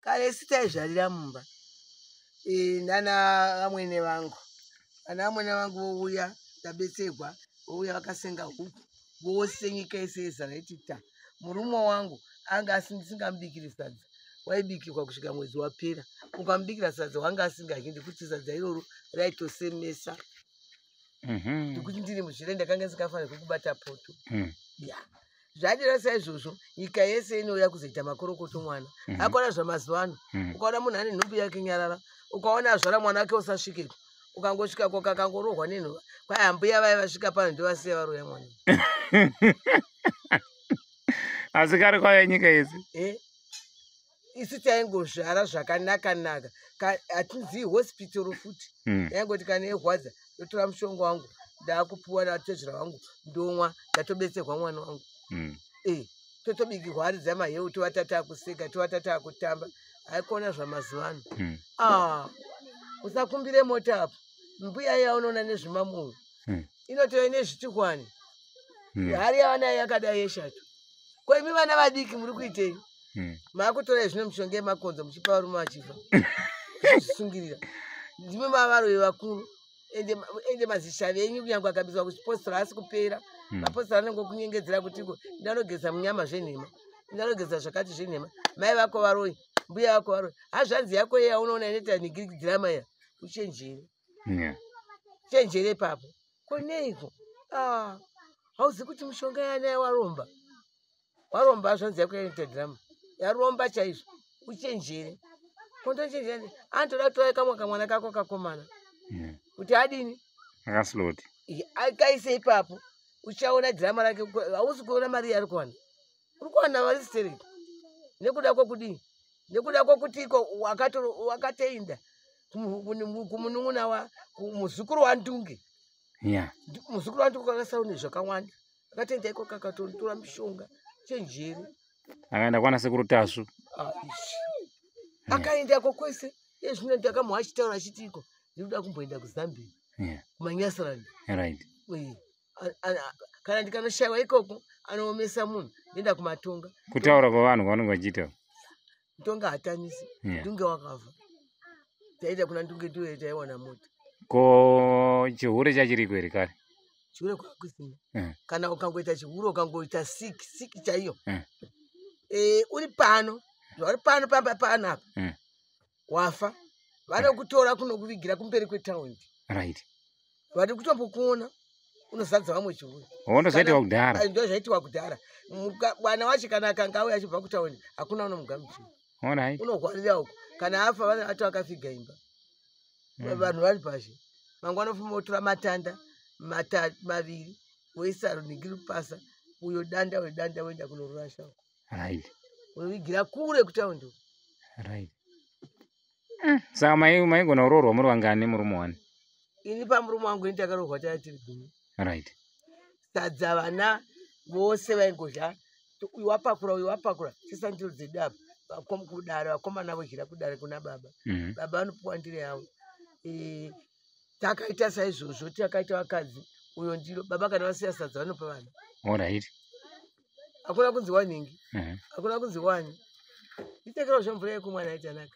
kare sitaizvarira mumba nana vamwene vangu. Kana vamwene vangu vouya ndabetserwa, vouya vakasenga huku vose nyika yese yezara itita. Murume wangu anga asingamubikiri sadza, waibikirwa kusvika mwedzi wapera. Ukamubikira sadza wanga asingadyi ngekuti sadza iroro raitosemesa. Ndikuti ndiri muzvire ndakanga ndisingafanirwi kubata poto. Zvadira saizvozvo nyika yese inouya kuzoita makorokoto mwana. Akona zvamazuva ano ukaona munhu ane nhumbi yake nyarara, ukaona azvara mwana wake usasvikeko, ukangosvika kakangorohwa nenhova, kwai ambuya vai vasvika pano ndovasiya varoya mwana. Asi kare kwaiya nyika yese. Isu taingozvara zvakanaka-naka. Hatizivi hospitoro futi. Yaingoti kana yeirwadza ndotora mushonga wangu ndaakupuwa natezvera wangu ndomwa, ndatobetserwa mwana wangu. Totobikirwa hari dzamaheu tovata taakuseka, tovata taakutamba. Haikuona zvamazuva ano. Usakumbire mota apo. Mbuya yaunoona nezvimamoyo inotove nezvichikwani. Hari yavana yakadai yeshato. Kwemi vana vadiki muri kuitei? Maakutora zvino mishonga yemakonzo muchipa varume vachifa. Zvisungirira. Ndimi mavaroyi vakuru. Ende mazishavi enyu kunyange akabiswa kuchipostora asi kupera. Mapostora anongokunyengedzera kutiko ndanogeza munyama zvenhema, ndanogeza zvakati zvenhema. Mai vako varoyi, mbuya vako varoyi. Hazvanzi yako iya unoona inoita nigirigirama iya. Uchenjere. Chenjere papo. Koneiko? Hauzivi kuti mushonga yana waromba. Waromba hazvanzi yako inoita dhirama. Yaromba chaizvo. Uchenjere. Kondochenjere. Anotoda kutora kamwana kako kakomana. Kuti adini? Akasloti. Akaise ipapo. Uchaona dhirama rake. Hausi kuona mari yari kuwana. Uri kuwana mari stereki. Nekuda kwokudini? Nekuda kwokutiko wakatoinda kumunun'una muzukuru waNdunge. Muzukuru waNdunge akasaune zvakawanda. Akatoenda iko kakatora mishonga. Chenjere. Akaenda kwana sekuru Tasvu. Akaendako kwese. Zvino ndakamuha achitaura achitiko. Ndinoda kumboenda kuZambia. Kumanyasarani. Kana ndikanoshayiwa ikoko anoomesa munhu ndoenda kumatonga. Kutaura kwavanhu kwavanenge vachiita. Ntonga hatanisi. Ndunge wakafa. Taita kuna Ndunge ndiyo taiwana mota. Ko chihure chachiriko here kare? Chihure kwakusina. Kana ukangoita chihure ukangoita siki chaiyo. Uri pano. Uri pano pano apa. Wafa. Vanokutora kunokuvigira kumberi kwetaundi. Vari kutombokuona. Unozadza vamwe chihure. Ndozvaitwa kudhara. Ndozvaitwa kudhara. Mwana wacho kana akanga auya achibva kutaundi hakuna unomugamuchira. Unorwarira uko. Kana afa vana vacho akafiga imba. Vanhu vari pashi. Mangwana unofuma wotora matanda maviri woisa runhingiri pasa uyo danda wenda kunorasha. Unovigira kure kutaundi uko. Saka maigona kuroorwa muri vangani murume wani? Ini pamurume wangu ini takaroorwa tiri gumi. Sadza vana vose vaingodya. Uyu wapakura sesandiro dzedaba. Kudare vakomana vodyira kudare kuna baba. Baba anopuwa ndiro yavo. Takaita saizvozvo takaita vakadzi. Uyo ndiro baba kana vasiya sadza vanopa vana. Hakuna kunzi waningi. Hakuna kunzi wani. Itekero zvomvura yekumwana aitanaka.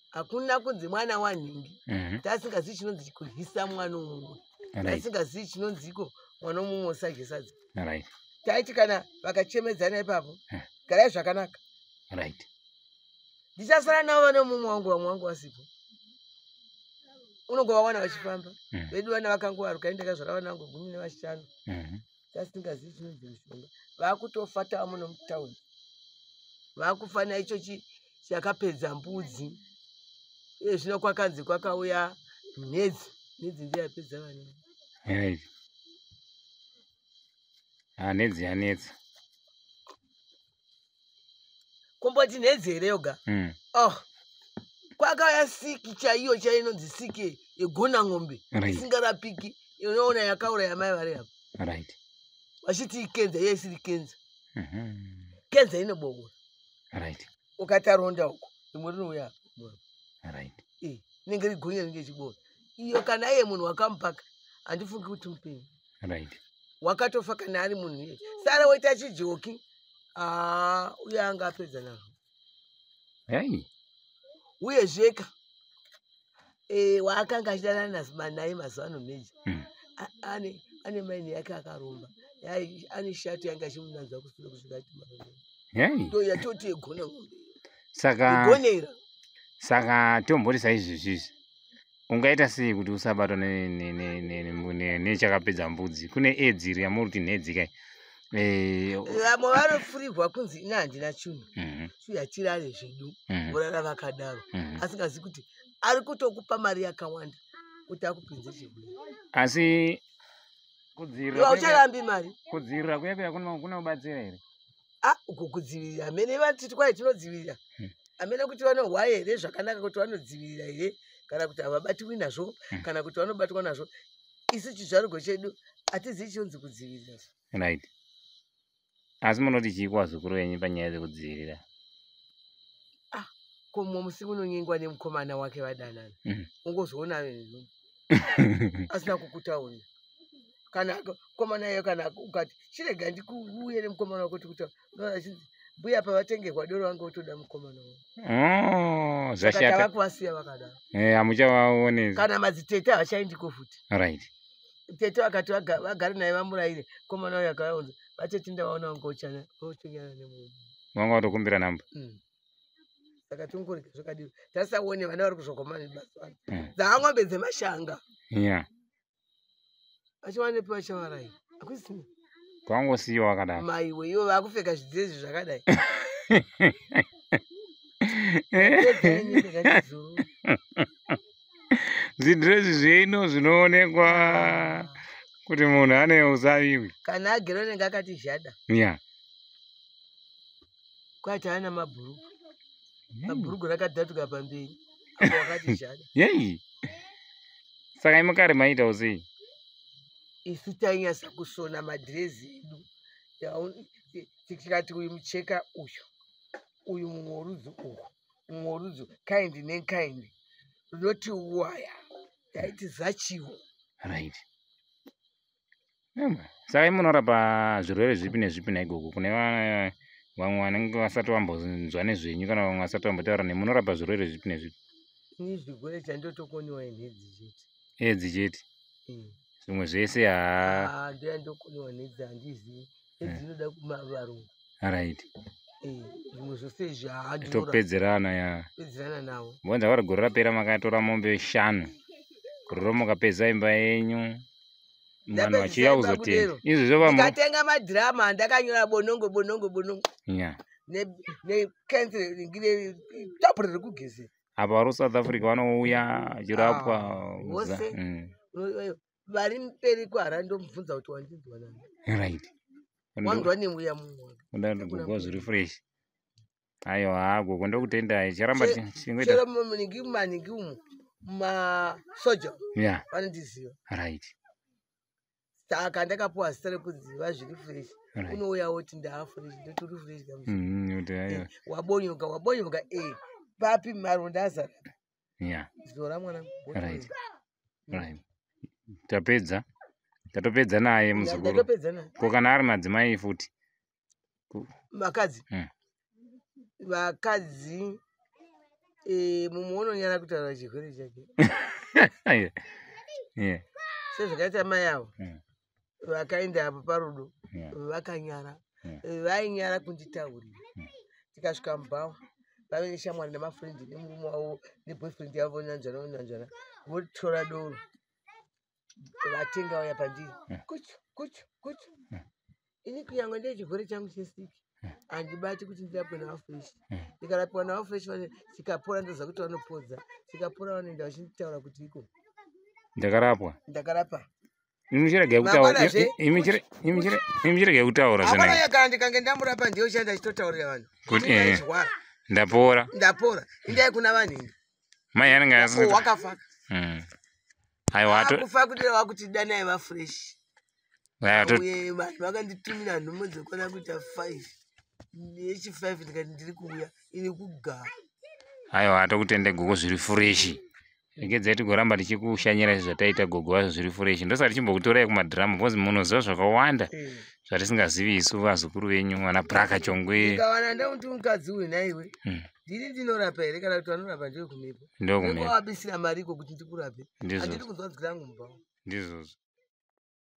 Hakuna kunzi mwana waningi. Tasingazivi chinonzi kuryisa mwana umwe. Tasingazivi chinonziko mwana umwe usadye sadza. Taiti kana vakachemedzana ipapo garai zvakanaka. Ndichasara navo vane mumwe wangu vamwe wangu vasipo. Unongovawana vachifamba. Vedu vana vakangova kaenda kazvara vana vangu 15. Tasingazivi chinonzi mushonga. Vakutofa tava muno mutaundi. Vakufana icho chakapedza mbudzi. Zvino kwakanzi kwakauya mhedzi. Mhedzi ndiyo yapedza vana. Nhedzi yanetsa. Kumboti nhedzi here yoga. Kwakauya siki chaiyo chainonzi siki yegona ng'ombe. Isingarapiki. Unoona yakauraya mai vari apo. Vachiti ikenza, iye isiri kenza. Kenza inoboora. Ukataronda uko. Rimwe rinouya. Rinenge rigonya rinenge chiboora. Iyo kana iye munhu wakamupaka handifungi kuti mupenyu. Wakatofa kana ari munhu iye. Sara woita chijoki. Uya anga apedza nazvo. uye zveka waakanga achidanana naye mazuva ano meji ane maini yake akaromba ane shato yanga achimunanzwa kusura kusvika ndo yatoti yegona gonera. Saka tombori saizvizvi ungaita sei kuti usabatwa nechakapedza mbudzi? Kune edzi iri yamuti nhedzi kai vamwe vanofurirwa kunzi ina handina chinhu yatirare zvedu vorara vakadaro asingazivi kuti ari kutokupa mari yakawanda kuti akupinze chibwe. Asi ucharambi mari kudzivirira kuya kunobatsira here? uko kudzivirira amene vatiti kwai tinodzivirira amene kuti vanohwa here zvakanaka kuti vanodzivirira here kana kuti havabatwi nazvo kana kuti vanobatwa nazvo. Isi chizvarugo chedu hatizivi chionzi kudzivirira. Right. Asi munoti chiikwa zukuru wenyu panyaya dzekudzivirira? Komo musi unonyengwa nemukomana wake vadanana ungozoona asina kukutaurira kana komana iyo kana ukati chirega ndikuuye nemukomana wako tikutaura mbuya pavatengerwa doro vange utoda mukomana wako zvashata vakuvasiya vakadaro hamuchavaonesi kana madzitete havachaindiko futi. Right. Tete vakati vagare naye vamurayire komana uyo akaonza vatete ndavaona vange ochonyana nemunhu vanga vatokumbira namba. Saka tongorega zvakadiro tasaone vana vari kuzvokomana mazuva ano dzaamwombe dzemashanga vachiwanepi vachavarai hakusina kwangosiyiwa wakadaro maiwe ivo vaakupfeka zvidhirezi zvakadai zvidhirezi zvino zvinoonekwa kuti munhu ane usaviwi kana agere unenge akati zhada kwati haana mabhurugu rakadhatuka pamberi apo wakati zhada. Saka imukare maitawo sei? Isu tainyasa kusona madhirezi edu tikati uyu mucheka uyu mumwe worudzi uhu mumwe worudzi kaindi nekaindi runoti waya taiti zachiwo. Right. Saka munorapa zvirwere zvipi nezvipi naikoko kune vamwe vanenge vasati vambonzwa nezvenyu kana vamwe vasati vambotaura nemunorapa zvirwere zvipi nezvipi? Ini zvirwere chandotokoniwa nhedzi chete. Edzi chete? Zvimwe zvese ndiyandokoniwa nhedzi handizivi edzi inoda kuvarungu. Right. Zvimwe zvose topedzerana pedzerana navo. Mbonza vari gore rapera makatora mombe 5 gororo mukapedza imba yenyu mwana wachiya kuzotenda izvozvo ndikatenga madhirama ndakanyora bonongo bonongo bonongo nekenzere ngire tabhura rekugezera apa vari South Africa vanouya achirapwa vose vari mberi kwahara ndomubvunza kuti wandinzwa nani. Right. Wandwa nemuya mumwe undagogwa zviri fresh. Aiwa gogo ndokutendai charamba chingoita chero maningi umu masoja vanondiziva. Right. Saka ndakapuwa zita rekuziva zviri fresh unouya woti ndaafresh ndotori fresh kamusi wabonyoka papi maronda azara zora mwana. Right. Tatopedza naye muzukuru ko kana ari madzimai futi vakadzi mumwe unonyara kutaura chirwere chake sezvakaita mai avo vakaenda apo parudo vakanyara vainyara kunditaurira tikasvika mubhawa vave neshamwari nemafrendi nemurume wavo neboyfriend yavo nanzvana votora doro vatenga uya pandiri kuchu ini kunyangwe ndee chirwere changu chesiki handibati kuti ndirapwe navo fresh ndikarapiwa navo fresh tikapora ndoziva kuti vanopodza tikapora vanoenda vachinditaura kuti iko ndakarapa imichirege kutaura kana ndikange ndamurapa ndiyo chanda chitotaurira vanhu kuti ndapora indai kuna vanhingi mai anenge wakafaka kufa kudira wakuti danai vafresh uye vanhu vakanditumira nhumo dzekwana kuita 5 yechi5 ndikati ndiri kuuya ini kugara aiwa tokutende gogo zviri freshi regedzai tigoramba tichikushanyira zvataita gogo wazvo zviri fureshi. Ndosati chimbokutorai kumadhiramu bhozi munoziva zvakawanda zvatisingazivi isu vazukuru venyu vana Praka Chongwe. Ndikawana ndauti mukadzi uyu naiwe ndini ndinorapa here kana kuti vanorapa ndiwe kumepo? Ndokumepo. Ndovabisira mari iko kuti ndikurape. Ndizvo. Handiri kuzwa dziki rangu mubva. Ndizvozvo.